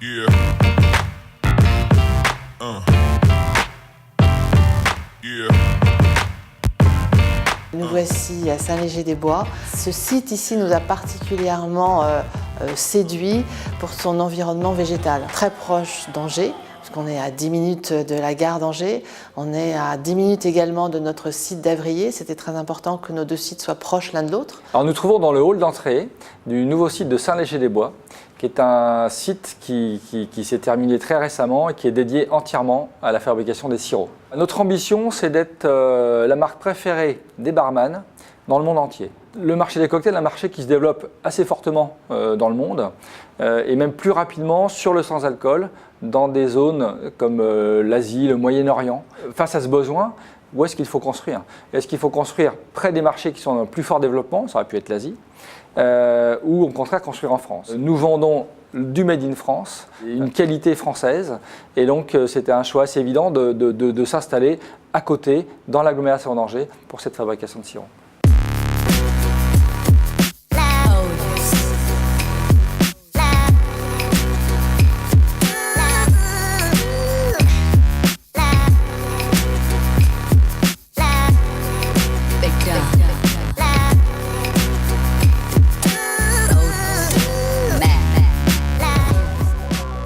Yeah. Yeah. Nous voici à Saint-Léger-des-Bois. Ce site ici nous a particulièrement séduit pour son environnement végétal. Très proche d'Angers, parce qu'on est à 10 minutes de la gare d'Angers. On est à 10 minutes également de notre site d'Avrier. C'était très important que nos deux sites soient proches l'un de l'autre. Alors nous trouvons dans le hall d'entrée du nouveau site de Saint-Léger-des-Bois, qui est un site qui s'est terminé très récemment et qui est dédié entièrement à la fabrication des sirops. Notre ambition, c'est d'être la marque préférée des barman dans le monde entier. Le marché des cocktails est un marché qui se développe assez fortement dans le monde et même plus rapidement sur le sans-alcool dans des zones comme l'Asie, le Moyen-Orient. Face à ce besoin, où est-ce qu'il faut construire? Est-ce qu'il faut construire près des marchés qui sont en plus fort développement, ça aurait pu être l'Asie, ou au contraire construire en France? Nous vendons du Made in France, une qualité française, et donc c'était un choix assez évident de s'installer à côté, dans l'agglomération d'Angers, pour cette fabrication de sirop.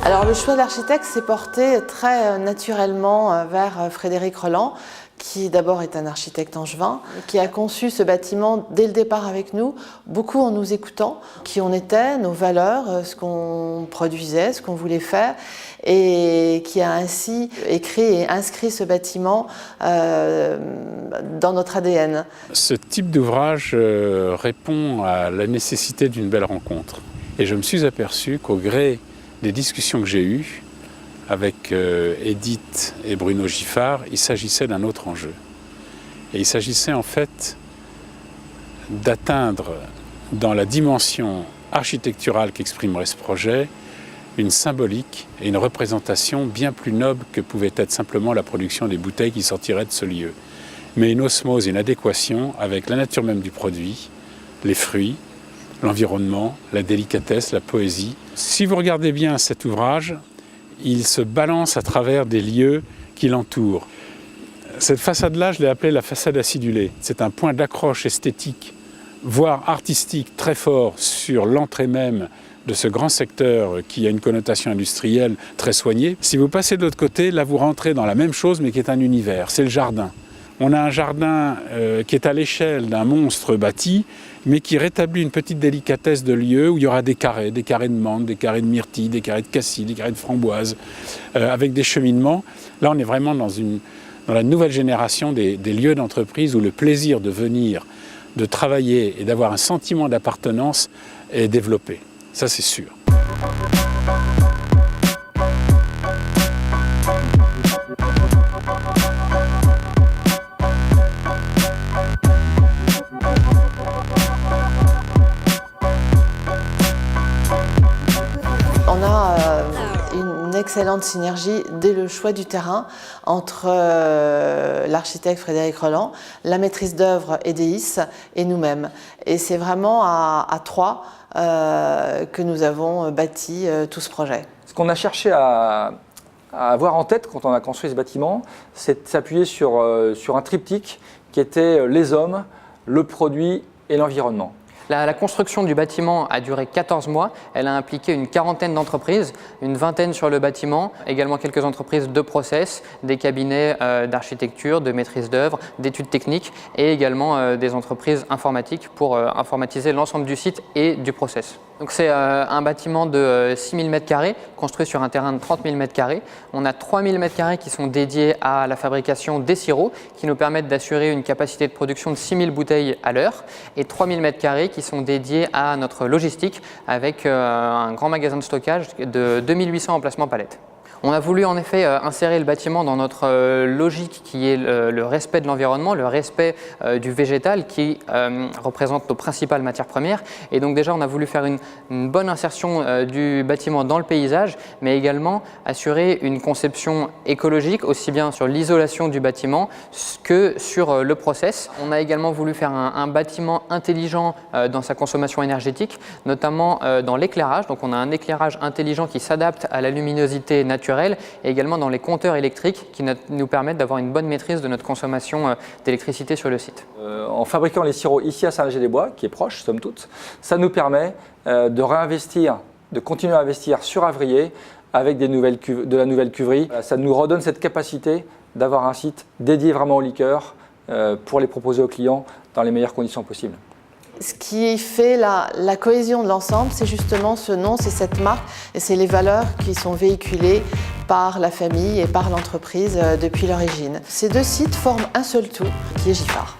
Alors le choix de l'architecte s'est porté très naturellement vers Frédéric Rolland, qui d'abord est un architecte angevin, qui a conçu ce bâtiment dès le départ avec nous, beaucoup en nous écoutant, qui on était, nos valeurs, ce qu'on produisait, ce qu'on voulait faire, et qui a ainsi écrit et inscrit ce bâtiment dans notre ADN. Ce type d'ouvrage répond à la nécessité d'une belle rencontre. Et je me suis aperçu qu'au gré des discussions que j'ai eues avec Edith et Bruno Giffard, il s'agissait d'un autre enjeu. Et il s'agissait en fait d'atteindre dans la dimension architecturale qu'exprimerait ce projet une symbolique et une représentation bien plus noble que pouvait être simplement la production des bouteilles qui sortiraient de ce lieu. Mais une osmose et une adéquation avec la nature même du produit, les fruits, l'environnement, la délicatesse, la poésie. Si vous regardez bien cet ouvrage, il se balance à travers des lieux qui l'entourent. Cette façade-là, je l'ai appelée la façade acidulée. C'est un point d'accroche esthétique, voire artistique, très fort sur l'entrée même de ce grand secteur qui a une connotation industrielle très soignée. Si vous passez de l'autre côté, là vous rentrez dans la même chose mais qui est un univers, c'est le jardin. On a un jardin qui est à l'échelle d'un monstre bâti, mais qui rétablit une petite délicatesse de lieu où il y aura des carrés de menthe, des carrés de myrtille, des carrés de cassis, des carrés de framboise, avec des cheminements. Là, on est vraiment dans la nouvelle génération des lieux d'entreprise où le plaisir de venir, de travailler et d'avoir un sentiment d'appartenance est développé. Ça, c'est sûr. On a une excellente synergie dès le choix du terrain entre l'architecte Frédéric Rolland, la maîtrise d'œuvre Edéis et nous-mêmes. Et c'est vraiment à trois que nous avons bâti tout ce projet. Ce qu'on a cherché à avoir en tête quand on a construit ce bâtiment, c'est de s'appuyer sur un triptyque qui était les hommes, le produit et l'environnement. La construction du bâtiment a duré 14 mois. Elle a impliqué une quarantaine d'entreprises, une vingtaine sur le bâtiment, également quelques entreprises de process, des cabinets d'architecture, de maîtrise d'œuvre, d'études techniques et également des entreprises informatiques pour informatiser l'ensemble du site et du process. Donc c'est un bâtiment de 6000 m² construit sur un terrain de 30 000 m². On a 3000 m² qui sont dédiés à la fabrication des sirops qui nous permettent d'assurer une capacité de production de 6000 bouteilles à l'heure et 3000 m² qui sont dédiés à notre logistique avec un grand magasin de stockage de 2800 emplacements palettes. On a voulu en effet insérer le bâtiment dans notre logique qui est le respect de l'environnement, le respect du végétal qui représente nos principales matières premières. Et donc déjà on a voulu faire une bonne insertion du bâtiment dans le paysage, mais également assurer une conception écologique aussi bien sur l'isolation du bâtiment que sur le process. On a également voulu faire un bâtiment intelligent dans sa consommation énergétique, notamment dans l'éclairage. Donc on a un éclairage intelligent qui s'adapte à la luminosité naturelle et également dans les compteurs électriques qui nous permettent d'avoir une bonne maîtrise de notre consommation d'électricité sur le site. En fabriquant les sirops ici à Saint-Léger-des-Bois, qui est proche somme toute, ça nous permet de réinvestir, de continuer à investir sur Avrier avec de la nouvelle cuverie. Ça nous redonne cette capacité d'avoir un site dédié vraiment aux liqueurs pour les proposer aux clients dans les meilleures conditions possibles. Ce qui fait la cohésion de l'ensemble, c'est justement ce nom, c'est cette marque et c'est les valeurs qui sont véhiculées par la famille et par l'entreprise depuis l'origine. Ces deux sites forment un seul tout qui est Giffard.